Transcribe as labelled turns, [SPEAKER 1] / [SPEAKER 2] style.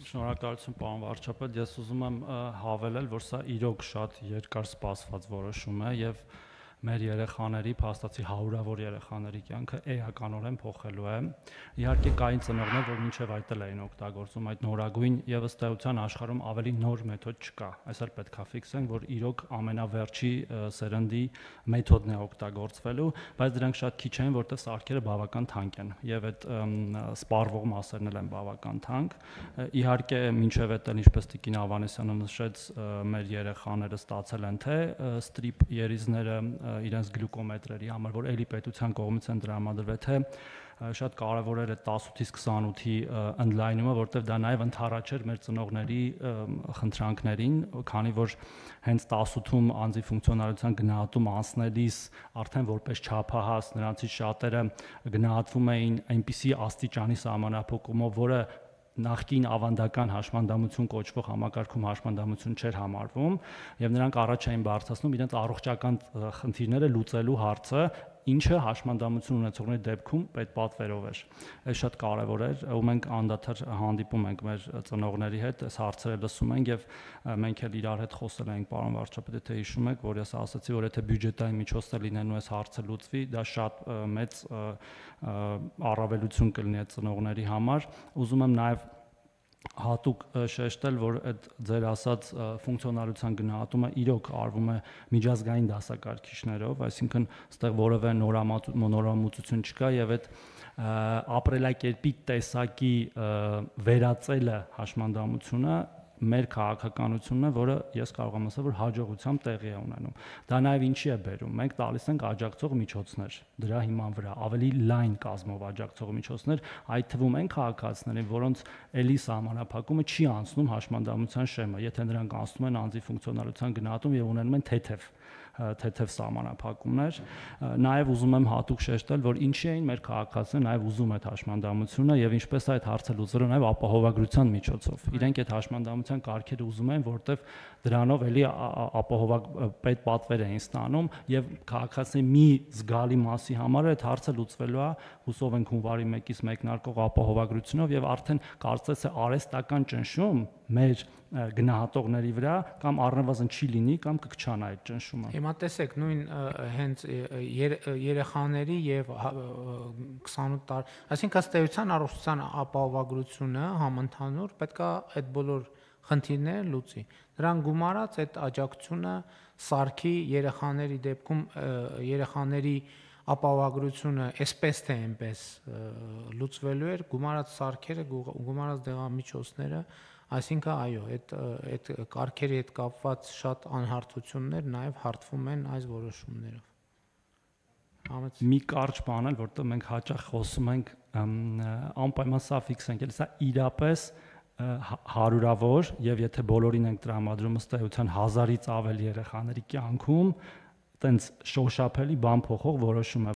[SPEAKER 1] Շնորհակալություն, պարոն վարչապետ, ես ուզում եմ հավելել, որ սա իրոք շատ երկար սպասված որոշում է եւ մեր երեխաների, փաստացի հարյուրավոր երեխաների կյանքը էականորեն փոխելու է։ Իհարկե կային ծնողներ, որ մինչև այդ էլ էին օգտագործում այդ նորագույն եւ ըստ էության աշխարհում ավելի նոր մեթոդ չկա։ Այս էլ պետքա ֆիքսենք, որ իրոք ամենավերջի սերնդի մեթոդն է օգտագործվելու, բայց դրանք շատ քիչ են, որտեղ սարքերը բավական թանկ են եւ այդ սպառվող մասերն էլ են բավական թանկ։ Իհարկե մինչև այդ էլ ինչպես Տիկին Ավանեսյանը նշեց, մեր երեխաները ստացել են թե ստրիպ երիզները իրենց գլյուկոմետրերի համար, որ էլի պետության կողմից են տրամադրվել, թե շատ կարևոր էր այդ 18-ից 28-ի ընդլայնումը, որտեղ դա նաև ընդառաջ էր մեր ծնողների խնդրանքներին, քանի որ հենց 18-ում անձի ֆունկցիոնալության գնահատում անցնելիս արդեն որպես չափահաս նրանցից շատերը գնահատվում էին այնպիսի աստիճանի սահմանափակումով, որը նախկին ավանդական հաշմանդամություն կոչվող համակարգում հաշմանդամություն չէր համարվում եւ նրանք առաջ էին բարձրացնում իրենց առողջական խնդիրները լուծելու հարցը, ինչը հաշմանդամություն ունեցողների դեպքում պետպատվերով էր։ Այս շատ կարևոր էր, ու մենք անդադար հանդիպում ենք մեր ծնողների հետ, այս հարցերը լսում ենք եւ մենք էլ իրար հետ խոսել ենք, պարոն վարչապետ, թե հիշում եք, որ ես ասացի, որ եթե բյուջետային միջոցներ լինելու այս հարցը լուծվի, դա շատ մեծ առավելություն կլինի այդ ծնողների համար։ Ուզում եմ նաեւ հատուկ շեշտել, որ այդ ձեր ասած ֆունկցիոնալության գնահատումը իրոք արվում է միջազգային դասակարգիչներով, այսինքն այստեղ որևէ նորամուծություն չկա եւ այդ ապրելակերպի տեսակի վերածելը հաշմանդամությունը մեր քաղաքականությունն է, որը ես կարող եմ ասել, որ հաջողությամբ տեղի է ունենում։ Դա նաև ինչի է բերում։ Մենք տալիս ենք աջակցող միջոցներ դրա հիման վրա, ավելի լայն կազմով աջակցող միջոցներ, այդ թվում են քաղաքացիներին, որոնց էլի սահմանափակումը չի անցնում հաշմանդամության շեմը, եթե նրանք անցնում են անձի ֆունկցիոնալության գնահատում եւ ունենում են թեթև սահմանափակումներ։ Նաև ուզում եմ հատուկ շեշտել, որ ինչի էին մեր քաղաքացիները նաև ուզում այդ հաշմանդամությունը եւ ինչպես այդ հարցը լուծելը նաև ապահովագրության միջոցով։ Իրենք այդ հաշմանդամության կարգերը ուզում են, որտեվ դրանով էլի ապահովակ պատվեր էին ստանում եւ քաղաքացիների մի զգալի մասի համար այդ հարցը լուծվելու է, հուսով ենք հունվարի 1-ից մեկնարկող ապահովագրությունով եւ արդեն կարծես է արհեստական ճնշում մեր գնահատողների վրա կամ առնվազն չի լինի կամ կքչանա այդ ճնշումը։
[SPEAKER 2] Հիմա տեսեք, նույն հենց երեխաների եւ 28 տարի, այսինքն ըստ էության առողջության ապահովագրությունը համընդհանուր պետքա այդ բոլոր խնդիրները լուծի։ Դրան գումարած այդ աջակցությունը սարքի երեխաների դեպքում երեխաների ապահովագրությունը այսպես թե այնպես լուծվելու էր, գումարած սարքերը, գումարած դեղամիջոցները, այսինքն այո, այդ կարգերի հետ կապված շատ անհարթություններ նաև հարթվում են այս որոշումներով։
[SPEAKER 1] Մի կարճ բան էլ, որտեղ մենք հաճախ խոսում ենք անպայման սա ֆիքսենք, էլ սա իրապես հարյուրավոր եւ եթե բոլորին ենք տրամադրում ըստ էության 1000-ից ավել երեխաների կյանքում տենց շոշափելի բան փոխող որոշում է,